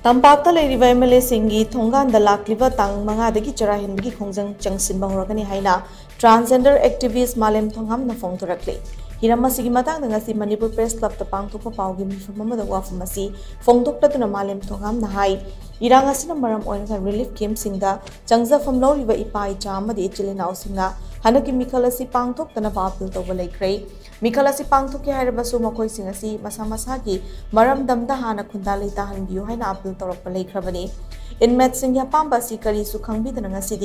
तंपाक्ता लेरिबा MLA सिंगी थोंगान लाक्लिबा तांग मंगादगी चरा हिंदगी खोंजंग चंगसिनबा होरगनी हाइना transgender activist मालेम थोंगाम न फोंथोरक्ले हिरम असिगी मतांग ngasi मणिपुर प्रेस क्लब ता पांगथोकपा पावगी मिफम अमदा वाफम असि फोंदोक्तदुना मालेम थोंगाम न हाई इरांग असिना मरम ओइनगा रिलीफ कैंप सिंगदा चंगजाफम लौरिबा इपा इचा अमदि इचिलेनाउ सिंगा हनकी मिखल असि पांगथोक्तना अपील तौबा लेख्रे मिखल असि पांगथोके हाइरबसु मखोय सिंग असि मसा मसागी मरम दमदा हाना खुंदा लेता हनबियु हाइना अपील तौरकपा लेख्रबनी इनमेट सिंग अपांबा असि करिसु खंगबिदना ngasi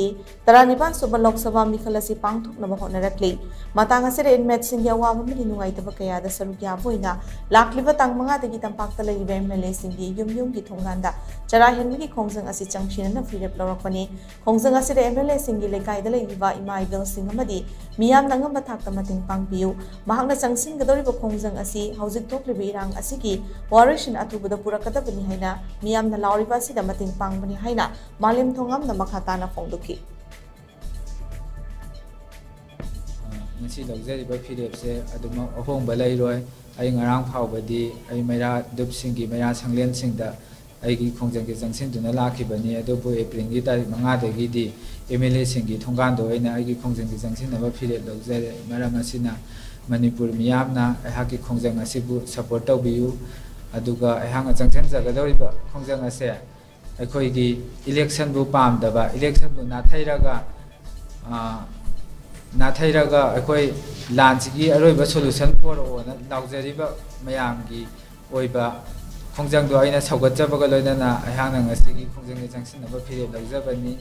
तरानिबान सुबा लोकसभा मिखल असि पांगथोकनबा होनरक्ले मतांग असि इनमेट सिंग अवाब मनि नुंगाइतबा कयादा सरुक याबोइना लाक्लिबा तांग मंगादगी तंपाक्ता लेरिबा एमएलए सिंगी युम-युमगी थोंगांदा चरा हेनबगी खोंजंग असि चंगशिनना फिरेप लौरकपनी खोंजंग असि एमएलए सिंगी लेकाइदा लेरिबा इमाइबल सिंग अमदी मियाम नंगम थाक्ता मतिंग पांगबियु महांगना चंगसिनगदोरिबा खोंजंग असि हौजिक थोक्लिबा इरांग असिगी वारिसन अथुबदा पुरकदबनी हाइना मियामना लाउरिबा असिदा मतिंग पांगबनी हाइना मालेम थोंगामना मखाताना फोंदोकी ngasi lawjariba phirepse aduma ahongba leiroi ai ngarang phawbadi ai maira dup singi maira sanglen singda aigi khongjang ge jangsin duna lakhibani adobu april gi tarik 5 dagi di mla singi thonggan do aina aigi khongjang ge jangsin naba phirep lawjare maram asina manipur miyamna aihaki khongjang asibu support tawbiyu aduga aihanga jangsen jagadoriba khongjang ase akhoi gi election bu pamdaba election bu नाथाइरागा अखोई लांचगी अरोइबा solution पोरओना लाउजरिबा मयामगी ओइबा खोंजंगदो आइना सौगतजबगा लोइना अहांना ngasi खोंजंगनि जंगसिनबा फिरे लाउजबनी।